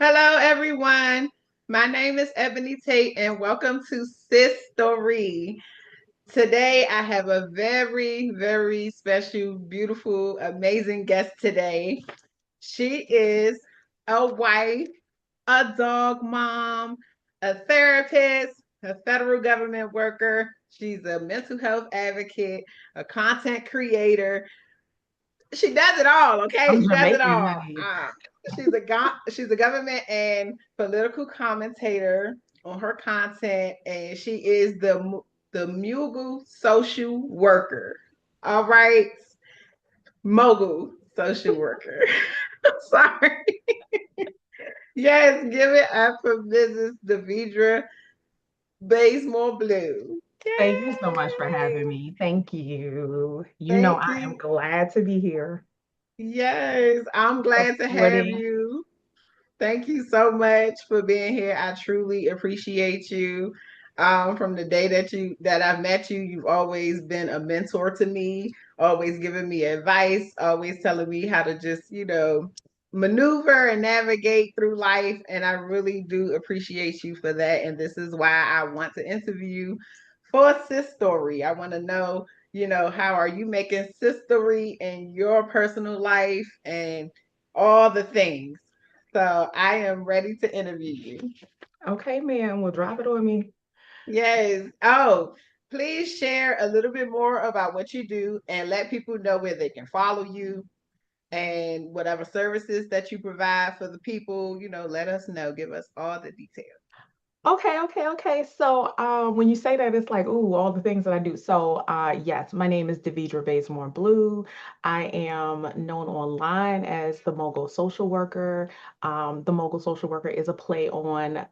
Hello, everyone. My name is Ebony Tate, and welcome to SIS-STORY. Today, I have a very, very special, beautiful, amazing guest today. She is a wife, a dog mom, a therapist, a federal government worker. She's a mental health advocate, a content creator. She does it all. Okay, I'm she does it Jamaican, all. honey. She's a government and political commentator on her content, and she is the Mogul social worker. All right, Mogul social worker. Sorry. Yes, give it up for Mrs. Davidra Bazemore-Blue. Thank you so much for having Yay! me. Thank you. Thank I am you. glad to be here. Yes, I'm glad to have Supporting. you. Thank you so much for being here. I truly appreciate you. From the day that I've met you, you've always been a mentor to me, always giving me advice, always telling me how to just, maneuver and navigate through life. And I really do appreciate you for that. And this is why I want to interview you for Sis Story. I want to know, how are you making Sis Story in your personal life and all the things. So I am ready to interview you. Okay, ma'am. Well, drop it on me. Yes. Oh, please share a little bit more about what you do and let people know where they can follow you and whatever services that you provide for the people. Let us know. Give us all the details. Okay. So, when you say that, it's like, ooh, all the things that I do. So, yes, my name is Davidra Bazemore-Blue. I am known online as the Mogul Social Worker. The Mogul Social Worker is a play on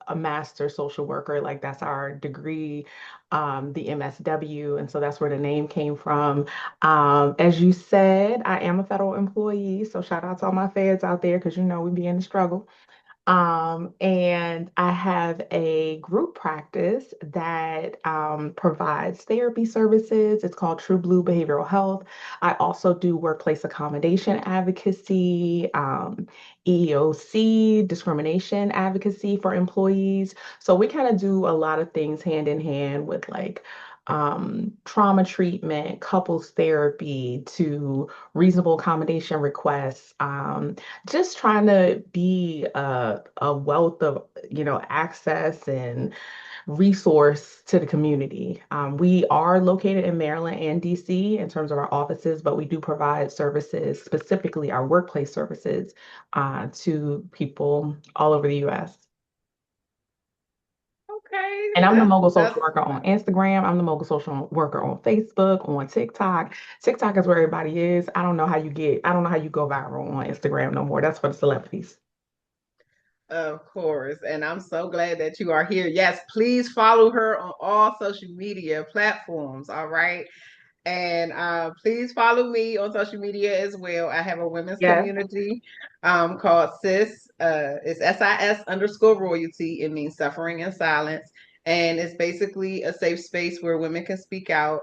a master social worker, like that's our degree, the MSW, and so that's where the name came from. As you said, I am a federal employee, so shout out to all my feds out there because we be in the struggle. And I have a group practice that provides therapy services. It's called True Blue Behavioral Health. I also do workplace accommodation advocacy, EEOC, discrimination advocacy for employees. So we kind of do a lot of things hand in hand with like trauma treatment, couples therapy, to reasonable accommodation requests. Just trying to be a wealth of, access and resource to the community. We are located in Maryland and DC in terms of our offices, but we do provide services, specifically our workplace services, to people all over the US. Okay, And I'm the that's mogul social that's worker on Instagram. I'm the mogul social worker on Facebook, on TikTok. TikTok is where everybody is. I don't know how you go viral on Instagram no more. That's for the celebrities. of course. And I'm so glad that you are here. Yes, please follow her on all social media platforms. All right. And please follow me on social media as well. I have a women's Yes. community called SIS. It's SIS_royalty. It means suffering in silence. And it's basically a safe space where women can speak out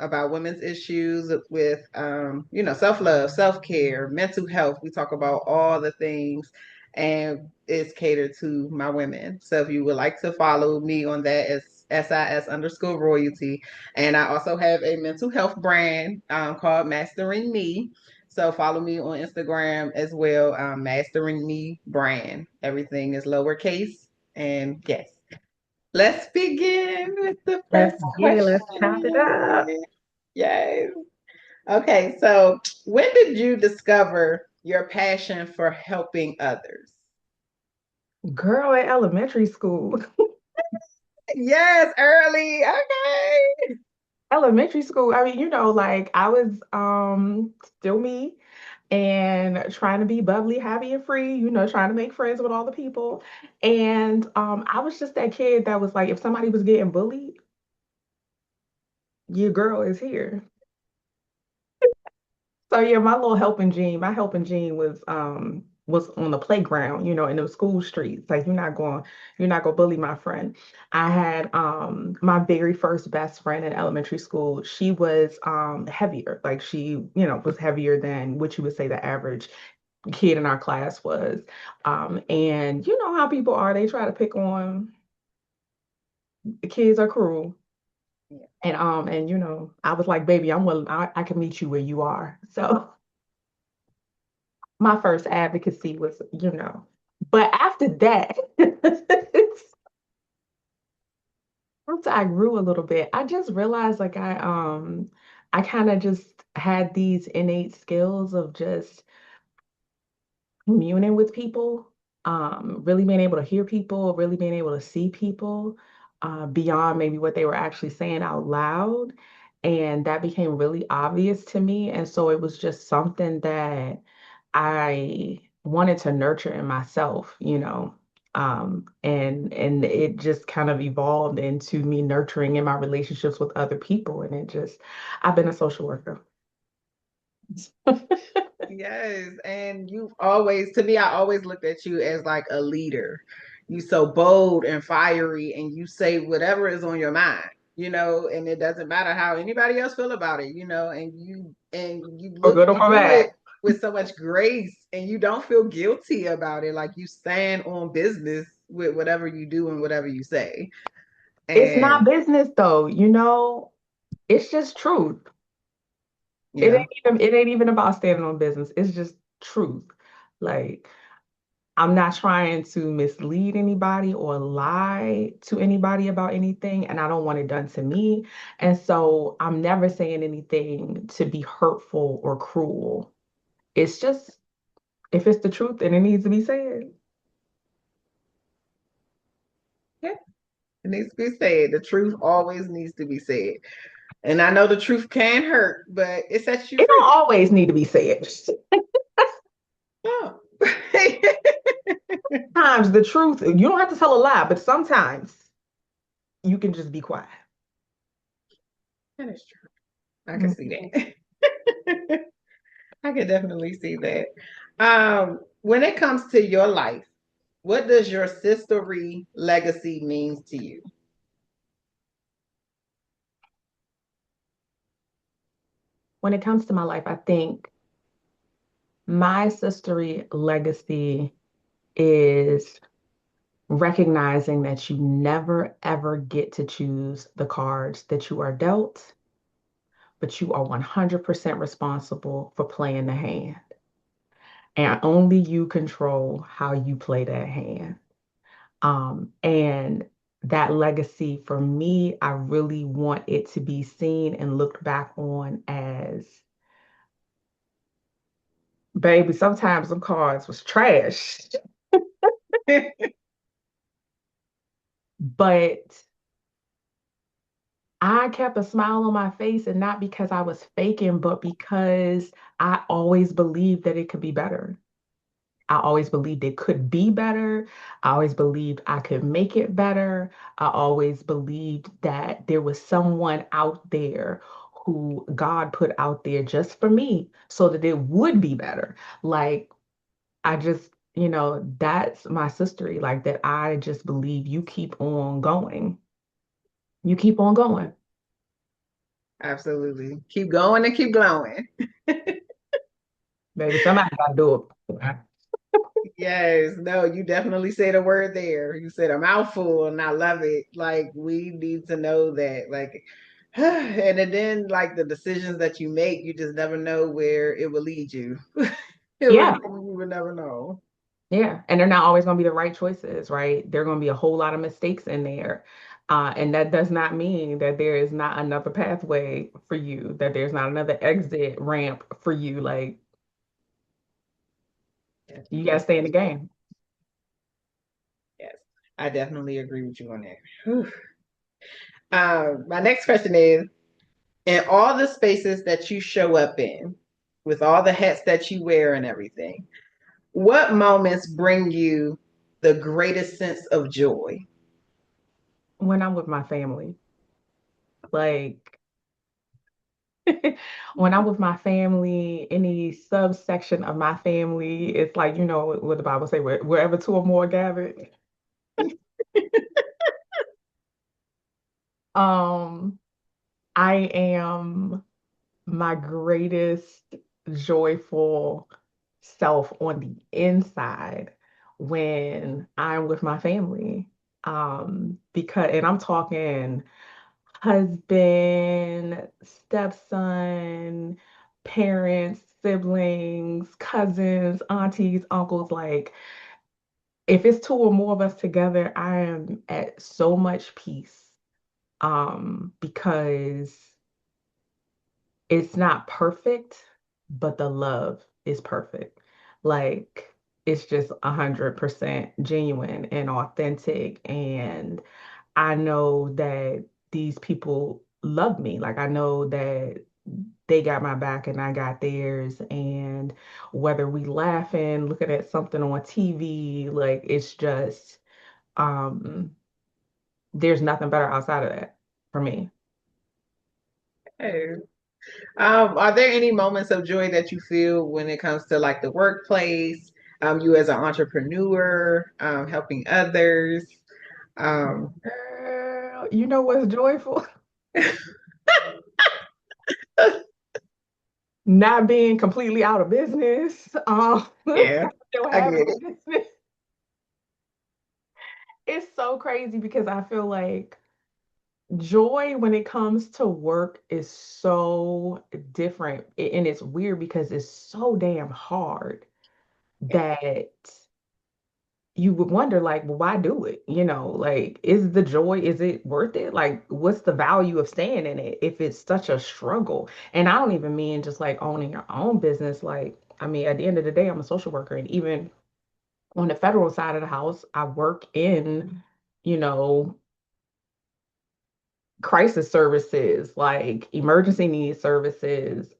about women's issues with, self love, self care, mental health. We talk about all the things, and it's catered to my women. So if you would like to follow me on that, it's SIS_royalty. And I also have a mental health brand called Mastering Me. So follow me on Instagram as well, Mastering Me brand. Everything is lowercase. And yes, let's begin with the Let's first get it. Let's chop it up. question. Yes. Okay, so when did you discover your passion for helping others? Girl at elementary school. Yes, early. Okay. Elementary school. I mean, like I was still me and trying to be bubbly, happy, and free, trying to make friends with all the people. And I was just that kid that was like, if somebody was getting bullied, your girl is here. So yeah, my helping gene was on the playground, in the school streets. Like you're not gonna bully my friend. I had my very first best friend in elementary school. She was heavier. Like she, was heavier than what you would say the average. kid in our class was. And you know how people are, they try to pick on the kids are cruel. Yeah. And I was like, baby, I'm willing, I can meet you where you are. So my first advocacy was, but after that, after I grew a little bit, I just realized like I kind of just had these innate skills of just communing with people, really being able to hear people, really being able to see people beyond maybe what they were actually saying out loud. And that became really obvious to me. And so it was just something that I wanted to nurture in myself, and it just kind of evolved into me nurturing in my relationships with other people. And I've been a social worker. Yes, and you've always, to me, I always looked at you as like a leader. You so bold and fiery, and you say whatever is on your mind, and it doesn't matter how anybody else feel about it, and you For look, good or you for do it bad. with so much grace, and you don't feel guilty about it. Like you stand on business with whatever you do and whatever you say. It's not And business though, it's just truth. yeah, It ain't even about standing on business. It's just truth. Like I'm not trying to mislead anybody or lie to anybody about anything, and I don't want it done to me. And so I'm never saying anything to be hurtful or cruel. It's just if it's the truth and it needs to be said. yeah, it needs to be said. The truth always needs to be said. And I know the truth can hurt, but it sets you It don't free. always need to be said. Oh. Sometimes the truth, you don't have to tell a lie, but sometimes you can just be quiet. That is true. I can see Mhm. that. I can definitely see that. When it comes to your life, what does your sistery legacy means to you? When it comes to my life, I think my sistery legacy is recognizing that you never ever get to choose the cards that you are dealt, but you are 100% responsible for playing the hand. And only you control how you play that hand. And that legacy for me, I really want it to be seen and looked back on as, baby, sometimes the cards was trash, but I kept a smile on my face, and not because I was faking, but because I always believed that it could be better. I always believed it could be better. I always believed I could make it better. I always believed that there was someone out there who God put out there just for me so that it would be better. Like, I just, that's my sistery, like that. I just believe you keep on going. You keep on going. Absolutely. Keep going and keep glowing. Baby, somebody gotta do it. Yes, no, you definitely said a word there. You said a mouthful, and I love it. Like, we need to know that. Like, and then, like, the decisions that you make, you just never know where it will lead you. Yeah, You would never know. yeah. And they're not always gonna be the right choices, right? There are gonna be a whole lot of mistakes in there. And that does not mean that there is not another pathway for you, that there's not another exit ramp for you. Like, Yes, you gotta stay in the game. yes, I definitely agree with you on that. Whew. My next question is, in all the spaces that you show up in, with all the hats that you wear and everything, what moments bring you the greatest sense of joy? When I'm with my family, like when I'm with my family, any subsection of my family, it's like, what the Bible say, wherever two or more gathered. Um, I am my greatest joyful self on the inside when I'm with my family. Because, and I'm talking husband, stepson, parents, siblings, cousins, aunties, uncles. Like, if it's two or more of us together, I am at so much peace. Because it's not perfect, but the love is perfect. Like, it's just 100% genuine and authentic. And I know that these people love me. Like, I know that they got my back and I got theirs. And whether we laughing, looking at something on TV, like, it's just, um, there's nothing better outside of that for me. Hey. Are there any moments of joy that you feel when it comes to like the workplace, you as an entrepreneur, helping others? Um, Girl, you know what's joyful? Not being completely out of business, yeah, still I having get a it. business. It's so crazy because I feel like joy when it comes to work is so different. And it's weird because it's so damn hard that you would wonder, like, well, why do it? Like, is the joy, is it worth it? Like, what's the value of staying in it if it's such a struggle? And I don't even mean just like owning your own business. Like, I mean, at the end of the day, I'm a social worker. And even on the federal side of the house, I work in, you know, crisis services like emergency needs services,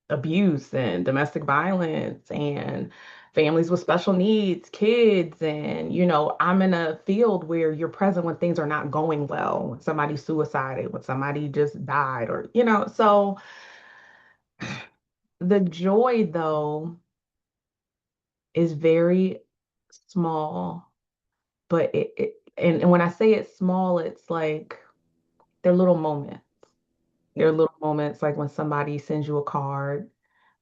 abuse and domestic violence, and families with special needs, kids. And, I'm in a field where you're present when things are not going well, when somebody suicided, when somebody just died, or, so the joy, though, is very small, but and when I say it's small, it's like they're little moments. There are little moments like when somebody sends you a card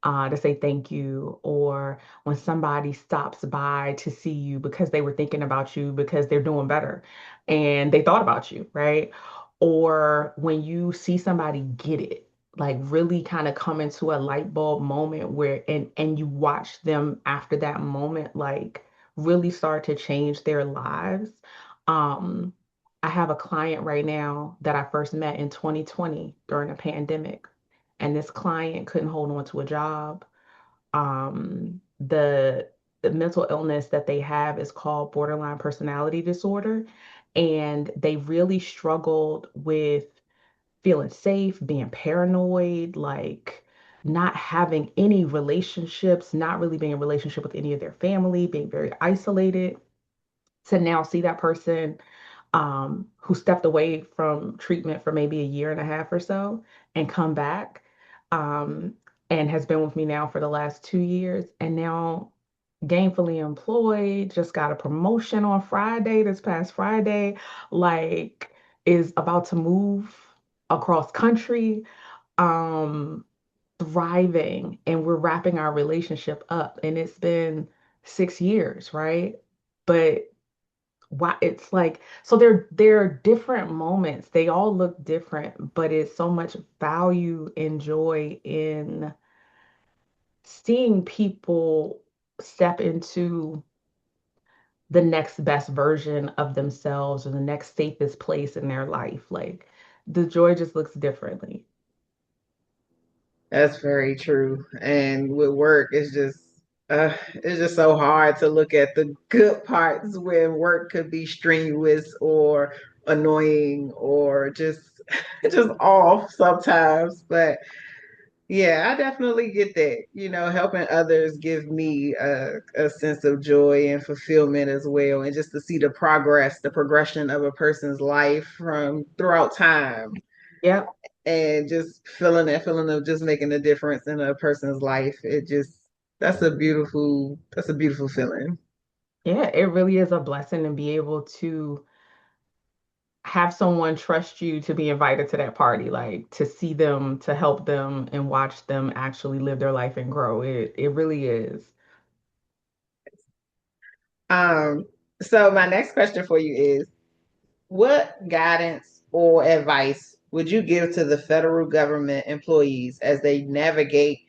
to say thank you, or when somebody stops by to see you because they were thinking about you because they're doing better and they thought about you, right? Or when you see somebody get it, like really kind of come into a light bulb moment where and you watch them after that moment, like really start to change their lives. Um, I have a client right now that I first met in 2020 during a pandemic, and this client couldn't hold on to a job. The mental illness that they have is called borderline personality disorder, and they really struggled with feeling safe, being paranoid, like not having any relationships, not really being in a relationship with any of their family, being very isolated. To now see that person who stepped away from treatment for maybe a year and a half or so and come back, um, and has been with me now for the last 2 years, and now gainfully employed, just got a promotion on Friday, this past Friday, like is about to move across country, um, thriving, and we're wrapping our relationship up. And it's been 6 years, right? But why it's like, so there are different moments, they all look different, but it's so much value and joy in seeing people step into the next best version of themselves or the next safest place in their life. Like, the joy just looks differently. That's very true. And with work, it's just so hard to look at the good parts when work could be strenuous or annoying or just just off sometimes. But yeah, I definitely get that. Helping others give me a sense of joy and fulfillment as well. And just to see the progression of a person's life from throughout time Yep. and just feeling that feeling of just making a difference in a person's life. That's a beautiful feeling. Yeah, it really is a blessing to be able to have someone trust you to be invited to that party, like to see them, to help them and watch them actually live their life and grow. It really is. Um, so my next question for you is, what guidance or advice would you give to the federal government employees as they navigate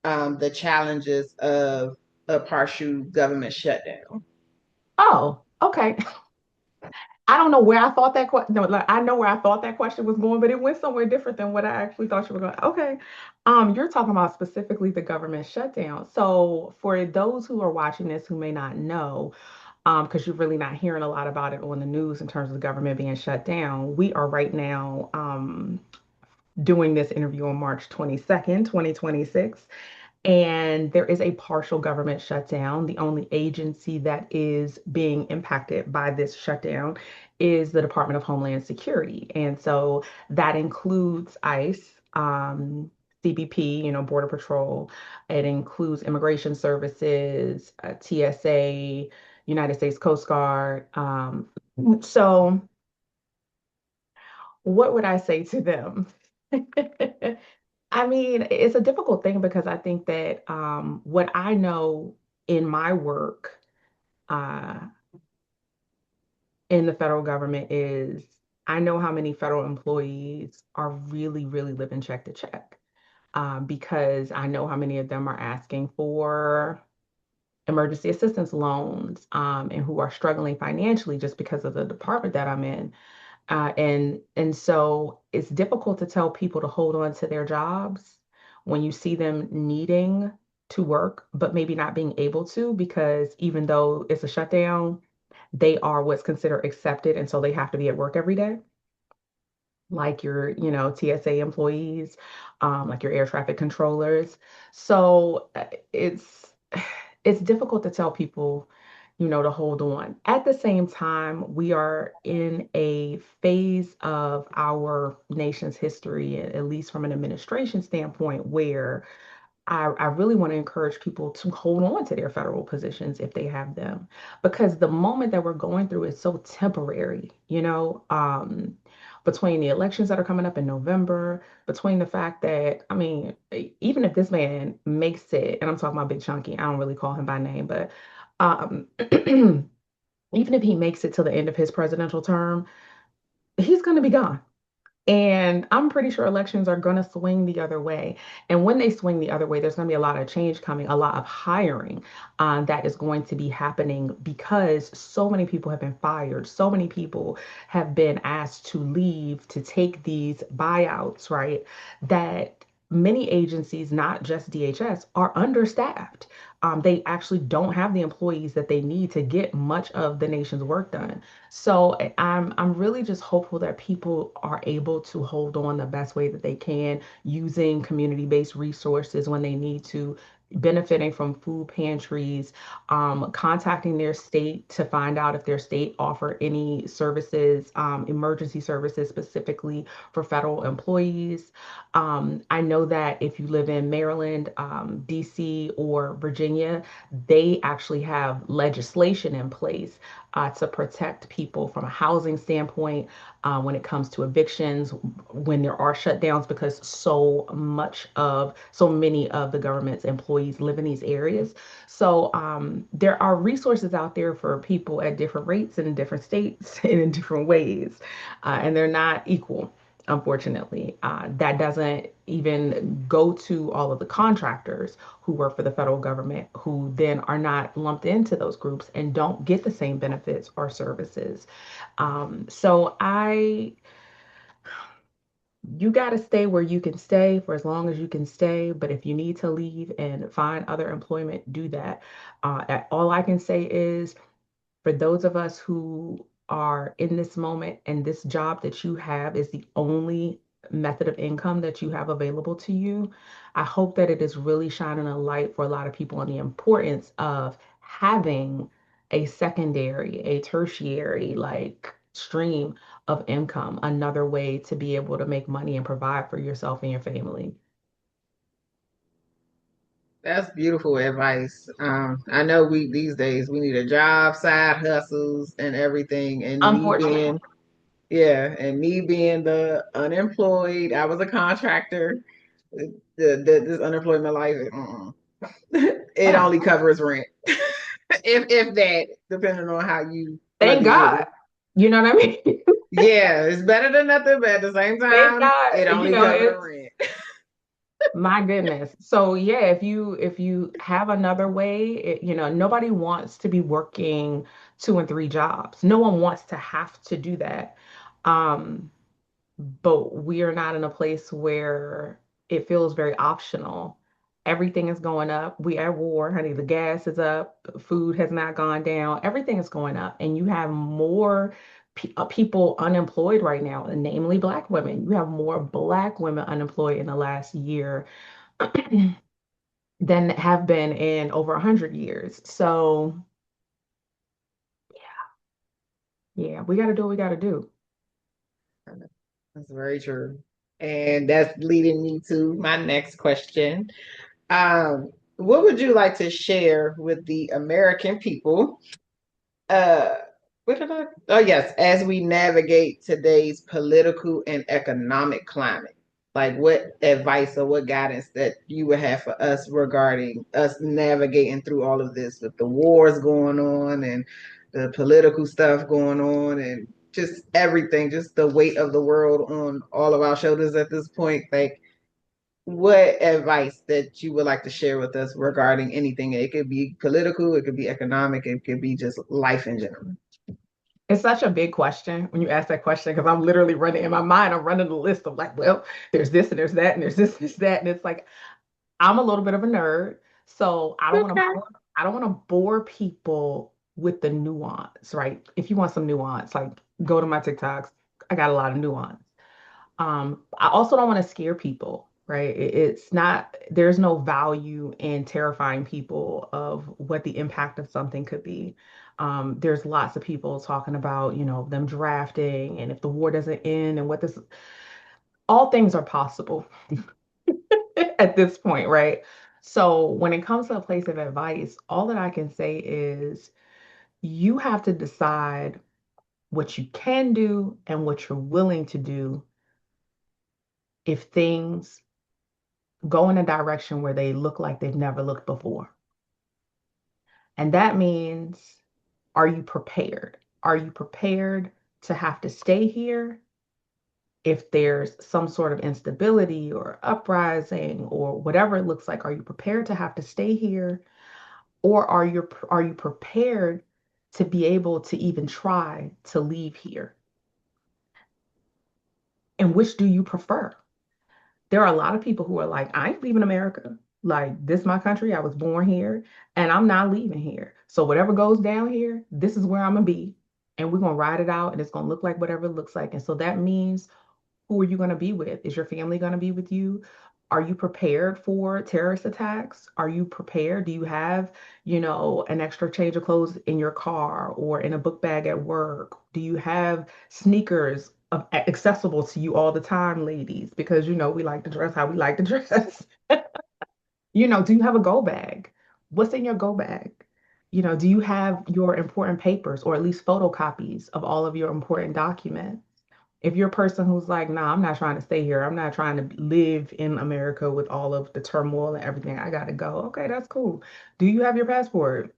the challenges of a partial government shutdown? Oh, okay. I don't know where I thought that question. No, like, I know where I thought that question was going, but it went somewhere different than what I actually thought you were going. Okay, you're talking about specifically the government shutdown. So for those who are watching this who may not know, because you're really not hearing a lot about it on the news in terms of the government being shut down, we are right now doing this interview on March 22nd, 2026. And there is a partial government shutdown. The only agency that is being impacted by this shutdown is the Department of Homeland Security. And so that includes ICE, CBP, Border Patrol. It includes Immigration Services, TSA, United States Coast Guard. So what would I say to them? I mean, it's a difficult thing because I think that what I know in my work uh, in the federal government is I know how many federal employees are really, really living check to check because I know how many of them are asking for emergency assistance loans and who are struggling financially just because of the department that I'm in. And so it's difficult to tell people to hold on to their jobs when you see them needing to work, but maybe not being able to because even though it's a shutdown, they are what's considered accepted, and so they have to be at work every day, like your, TSA employees, like your air traffic controllers. So it's difficult to tell people, to hold on. At the same time, we are in a phase of our nation's history, at least from an administration standpoint, where I really want to encourage people to hold on to their federal positions if they have them, because the moment that we're going through is so temporary, between the elections that are coming up in November, between the fact that, I mean, even if this man makes it, and I'm talking about Big Chunky, I don't really call him by name, but even if he makes it to the end of his presidential term, he's going to be gone. And I'm pretty sure elections are going to swing the other way. And when they swing the other way, there's going to be a lot of change coming, a lot of hiring that is going to be happening because so many people have been fired. So many people have been asked to leave to take these buyouts, right? That many agencies, not just DHS, are understaffed. They actually don't have the employees that they need to get much of the nation's work done. So I'm really just hopeful that people are able to hold on the best way that they can using community-based resources when they need to, benefiting from food pantries, contacting their state to find out if their state offer any services, emergency services specifically for federal employees. I know that if you live in Maryland, DC, or Virginia, they actually have legislation in place to protect people from a housing standpoint when it comes to evictions, when there are shutdowns, because so many of the government's employees live in these areas. So there are resources out there for people at different rates and in different states and in different ways, and they're not equal. Unfortunately, that doesn't even go to all of the contractors who work for the federal government, who then are not lumped into those groups and don't get the same benefits or services. So you got to stay where you can stay for as long as you can stay. But if you need to leave and find other employment, do that. All I can say is for those of us who are in this moment and this job that you have is the only method of income that you have available to you, I hope that it is really shining a light for a lot of people on the importance of having a secondary, a tertiary, like stream of income, another way to be able to make money and provide for yourself and your family. That's beautiful advice. I know we these days we need a job, side hustles, and everything. And me being Unfortunately. Yeah, and me being the unemployed, I was a contractor. This unemployment life, it only covers rent, if that, depending on how you look Thank at God. it. You know what I mean? Yeah, it's better than nothing, but at the same Thank time, God. it You only know, covers the it's rent. my goodness. So yeah, if you have another way, nobody wants to be working two and three jobs. No one wants to have to do that. Um, but we are not in a place where it feels very optional. Everything is going up. We at war, honey. The gas is up. Food has not gone down. Everything is going up, and you have more people unemployed right now, and namely Black women. You have more Black women unemployed in the last year than have been in over 100 years. So yeah, we got to do what we got to do. That's very true. And that's leading me to my next question. What would you like to share with the American people? Uh, what did I? Oh, yes, as we navigate today's political and economic climate, like what advice or what guidance that you would have for us regarding us navigating through all of this with the wars going on and the political stuff going on and just everything, just the weight of the world on all of our shoulders at this point. Like, what advice that you would like to share with us regarding anything? It could be political, it could be economic, it could be just life in general. It's such a big question when you ask that question because I'm literally running in my mind. I'm running the list of like, well, there's this and there's that and there's this, there's that, and it's like I'm a little bit of a nerd, so Okay. I don't want to bore people with the nuance, right? If you want some nuance, like go to my TikToks. I got a lot of nuance. I also don't want to scare people, right? It's not, there's no value in terrifying people of what the impact of something could be. There's lots of people talking about, them drafting and if the war doesn't end and what this, all things are possible at this point, right? So when it comes to a place of advice, all that I can say is you have to decide what you can do and what you're willing to do if things go in a direction where they look like they've never looked before. And that means, are you prepared? Are you prepared to have to stay here if there's some sort of instability or uprising or whatever it looks like? Are you prepared to have to stay here? Or are you prepared to be able to even try to leave here? And which do you prefer? There are a lot of people who are like, I ain't leaving America. Like, this is my country. I was born here and I'm not leaving here. So whatever goes down here, this is where I'm gonna be. And we're gonna ride it out and it's gonna look like whatever it looks like. And so that means who are you going to be with? Is your family going to be with you? Are you prepared for terrorist attacks? Are you prepared? Do you have, an extra change of clothes in your car or in a book bag at work? Do you have sneakers accessible to you all the time, ladies? Because, we like to dress how we like to dress. Do you have a go bag? What's in your go bag? Do you have your important papers or at least photocopies of all of your important documents? If you're a person who's like, nah, I'm not trying to stay here. I'm not trying to live in America with all of the turmoil and everything. I gotta go. Okay, that's cool. Do you have your passport?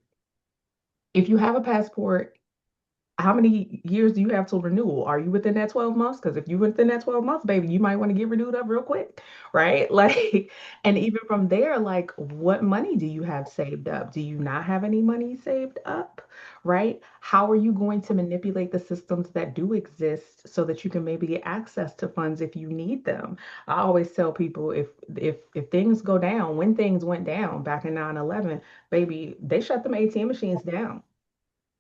If you have a passport, how many years do you have till renewal? Are you within that 12 months? Because if you're within that 12 months, baby, you might want to get renewed up real quick, right? Like, and even from there, like, what money do you have saved up? Do you not have any money saved up, right? How are you going to manipulate the systems that do exist so that you can maybe get access to funds if you need them? I always tell people if things go down, when things went down back in 9/11, baby, they shut them ATM machines down.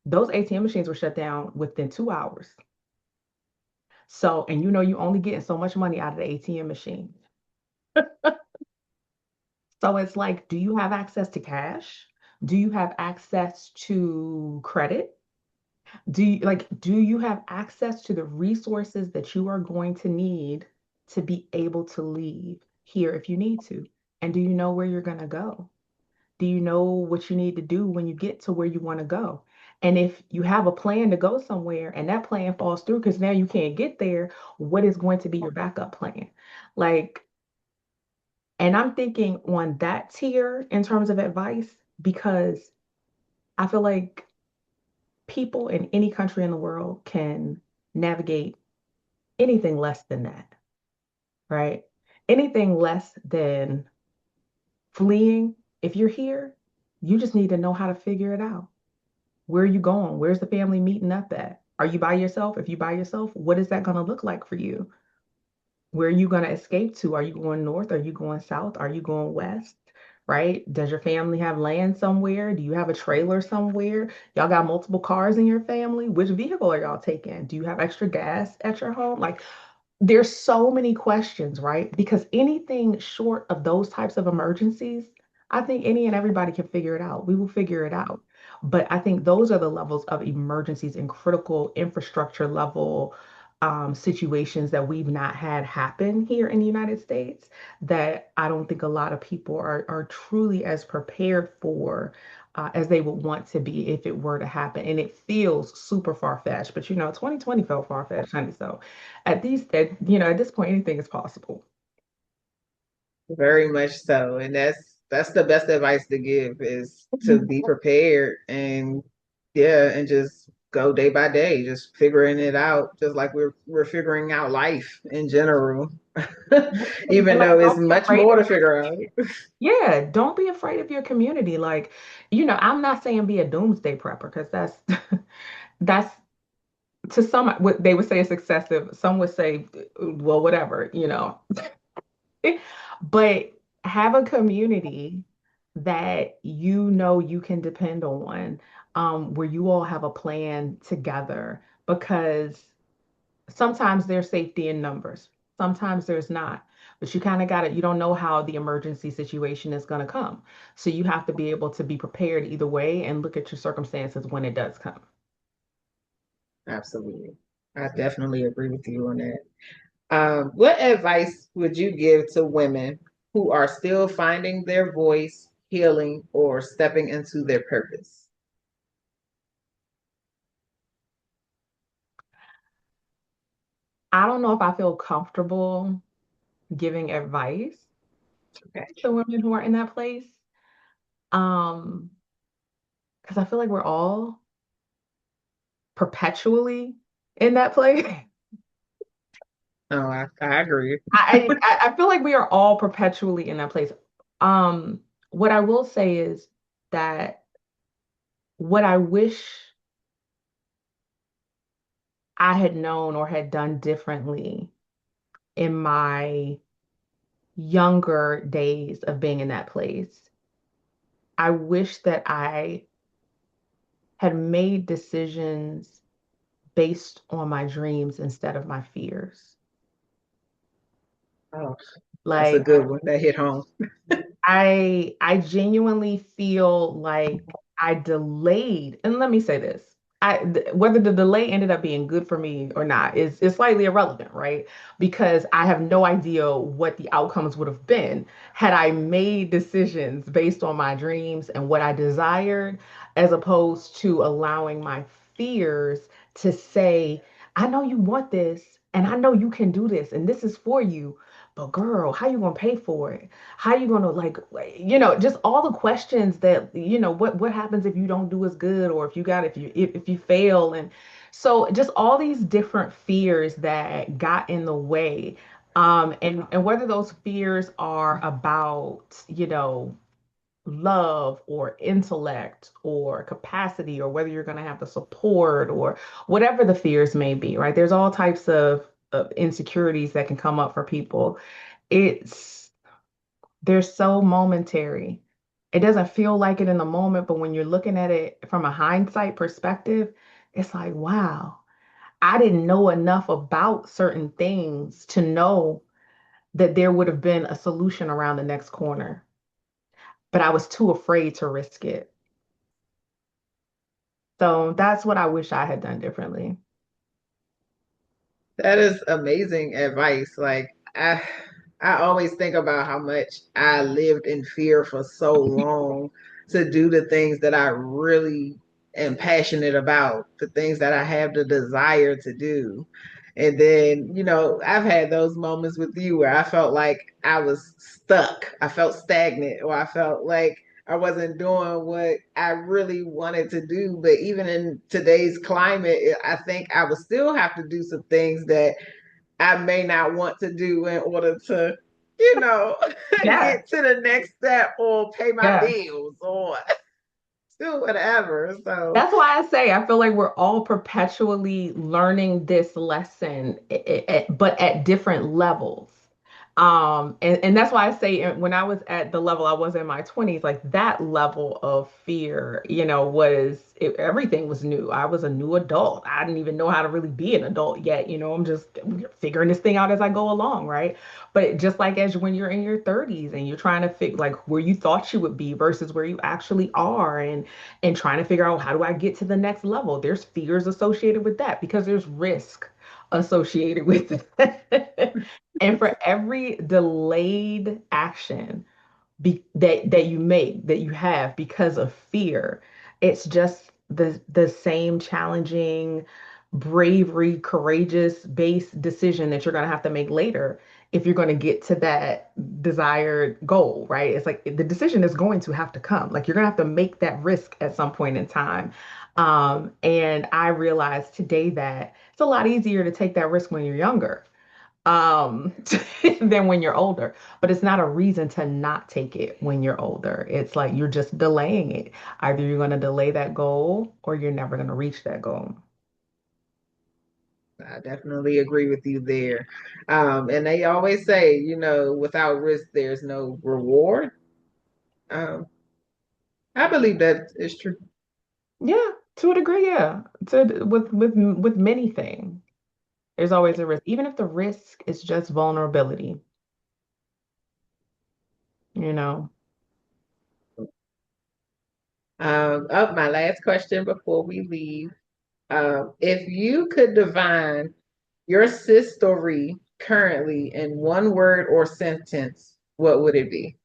Those ATM machines were shut down within 2 hours. So, and you only getting so much money out of the ATM machine. So it's like, do you have access to cash? Do you have access to credit? Do you have access to the resources that you are going to need to be able to leave here if you need to? And do you know where you're going to go? Do you know what you need to do when you get to where you want to go? And if you have a plan to go somewhere and that plan falls through because now you can't get there, what is going to be your backup plan? Like, and I'm thinking on that tier in terms of advice because I feel like people in any country in the world can navigate anything less than that, right? Anything less than fleeing. If you're here, you just need to know how to figure it out. Where are you going? Where's the family meeting up at? Are you by yourself? If you by yourself, what is that going to look like for you? Where are you going to escape to? Are you going north? Are you going south? Are you going west? Right? Does your family have land somewhere? Do you have a trailer somewhere? Y'all got multiple cars in your family? Which vehicle are y'all taking? Do you have extra gas at your home? Like, there's so many questions, right? Because anything short of those types of emergencies, I think any and everybody can figure it out. We will figure it out. But I think those are the levels of emergencies and critical infrastructure level situations that we've not had happen here in the United States that I don't think a lot of people are truly as prepared for as they would want to be if it were to happen. And it feels super far-fetched, but 2020 felt far-fetched, honey. So at this point, anything is possible. Very much so. And that's the best advice to give is to Mhm. be prepared and yeah, and just go day by day, just figuring it out, just like we're figuring out life in general. And Even like, though it's don't be much afraid more of to your, figure out. yeah, don't be afraid of your community. Like, I'm not saying be a doomsday prepper because that's to some what they would say is excessive. Some would say, well, whatever. But have a community that you can depend on, where you all have a plan together because sometimes there's safety in numbers, sometimes there's not. But you kind of got it. You don't know how the emergency situation is going to come. So you have to be able to be prepared either way and look at your circumstances when it does come. Absolutely. I definitely agree with you on that. What advice would you give to women who are still finding their voice, healing, or stepping into their purpose? I don't know if I feel comfortable giving advice Okay. to women who are in that place. Um, because I feel like we're all perpetually in that place. Oh, I agree. I feel like we are all perpetually in that place. Um, what I will say is that what I wish I had known or had done differently in my younger days of being in that place, I wish that I had made decisions based on my dreams instead of my fears. Oh, that's a Like, good one. That hit home. I genuinely feel like I delayed, and let me say this. Whether the delay ended up being good for me or not is slightly irrelevant, right? Because I have no idea what the outcomes would have been had I made decisions based on my dreams and what I desired, as opposed to allowing my fears to say, I know you want this, and I know you can do this, and this is for you, but girl, how you gonna pay for it? How you gonna just all the questions that what happens if you don't do as good or if you fail, and so just all these different fears that got in the way, and whether those fears are about love or intellect or capacity, or whether you're going to have the support or whatever the fears may be, right? There's all types of insecurities that can come up for people. It's They're so momentary. It doesn't feel like it in the moment, but when you're looking at it from a hindsight perspective, it's like, wow, I didn't know enough about certain things to know that there would have been a solution around the next corner, but I was too afraid to risk it. So that's what I wish I had done differently. That is amazing advice. Like I always think about how much I lived in fear for so long to do the things that I really am passionate about, the things that I have the desire to do. And then, I've had those moments with you where I felt like I was stuck. I felt stagnant, or I felt like I wasn't doing what I really wanted to do. But even in today's climate, I think I would still have to do some things that I may not want to do in order to, you know, Yeah. get to the next step or pay my Yeah. bills or do whatever. So, That's why I say I feel like we're all perpetually learning this lesson, but at different levels. And that's why I say when I was at the level I was in my 20s, like that level of fear, everything was new. I was a new adult. I didn't even know how to really be an adult yet. I'm just figuring this thing out as I go along, right? But just like as when you're in your 30s and you're trying to figure like where you thought you would be versus where you actually are, and trying to figure out how do I get to the next level. There's fears associated with that because there's risk associated with it. And for every delayed action that you make, that you have because of fear, it's just the same challenging, bravery, courageous based decision that you're going to have to make later if you're going to get to that desired goal, right? It's like the decision is going to have to come. Like you're going to have to make that risk at some point in time. And I realized today that it's a lot easier to take that risk when you're younger um than when you're older, but it's not a reason to not take it when you're older. It's like you're just delaying it. Either you're going to delay that goal or you're never going to reach that goal. I definitely agree with you there. And they always say, without risk, there's no reward. Um, I believe that is true. Yeah, to a degree, yeah. With many things there's always a risk, even if the risk is just vulnerability, you know. My last question before we leave. If you could define your sis story currently in one word or sentence, what would it be?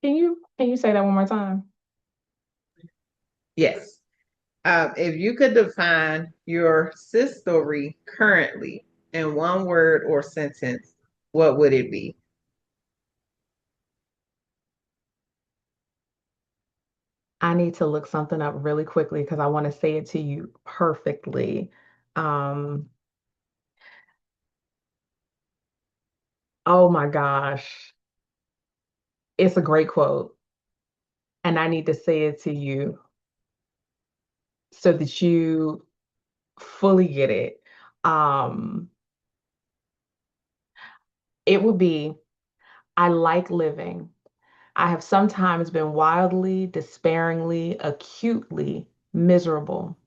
Can you say that one more time? Yes. If you could define your sis story currently in one word or sentence, what would it be? I need to look something up really quickly because I want to say it to you perfectly. um oh my gosh, it's a great quote, and I need to say it to you so that you fully get it. Um, it would be, I like living. I have sometimes been wildly, despairingly, acutely miserable,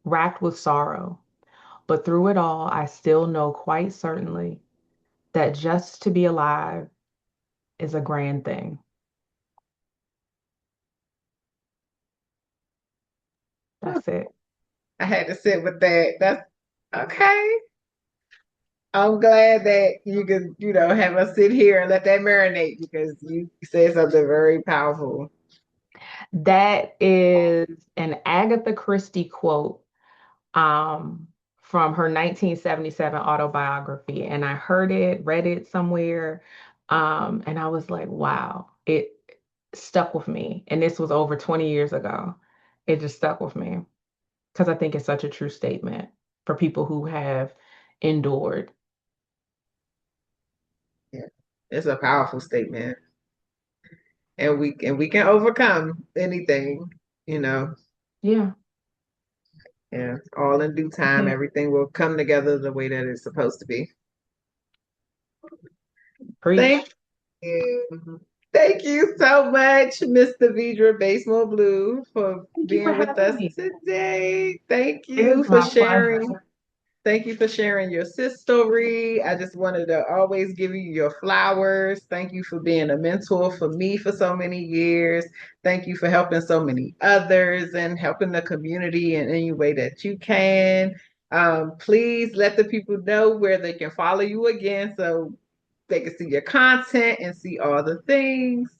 racked with sorrow. But through it all, I still know quite certainly that just to be alive is a grand thing. That's it. I had to sit with that. That's okay. I'm glad that you can, have us sit here and let that marinate because you said something very powerful. That is an Agatha Christie quote um, from her 1977 autobiography. And I read it somewhere, and I was like, wow, it stuck with me. And this was over 20 years ago. It just stuck with me because I think it's such a true statement for people who have endured. Yeah. It's a powerful statement. And we can overcome anything, you know. Yeah. Yeah. All in due time, Mhm. everything will come together the way that it's supposed to be. Thank Preach. you. Thank you so much, Miss Davidra Bazemore-Blue, for Thank you for being with having us me. today. Thank It you is for my sharing. pleasure. Thank you for sharing your sis story. I just wanted to always give you your flowers. Thank you for being a mentor for me for so many years. Thank you for helping so many others and helping the community in any way that you can. Please let the people know where they can follow you again so they can see your content and see all the things.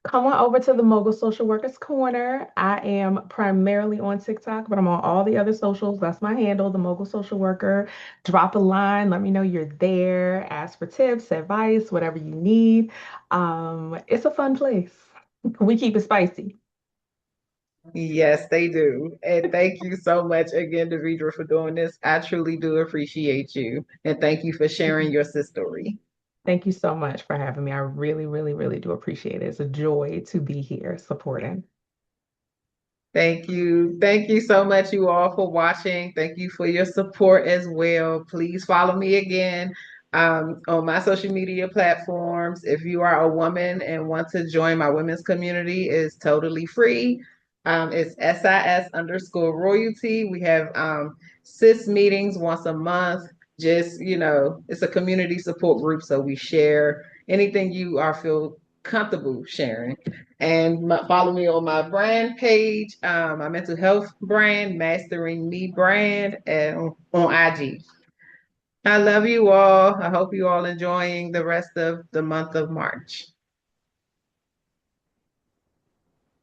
Come on over to the Mogul Social Workers Corner. I am primarily on TikTok, but I'm on all the other socials. That's my handle, the Mogul Social Worker. Drop a line, let me know you're there. Ask for tips, advice, whatever you need. It's a fun place. We keep it spicy. Yes, they do. And thank you so much again, Davidra, for doing this. I truly do appreciate you. And thank you for sharing your sis story. Thank you so much for having me. I really, really, really do appreciate it. It's a joy to be here supporting. Thank you. Thank you so much, you all, for watching. Thank you for your support as well. Please follow me again on my social media platforms. If you are a woman and want to join my women's community, it's totally free. It's SIS_royalty. We have sis meetings once a month. Just, it's a community support group. So we share anything you are feel comfortable sharing. And follow me on my brand page, my mental health brand, Mastering Me brand, and on IG. I love you all. I hope you all enjoying the rest of the month of March.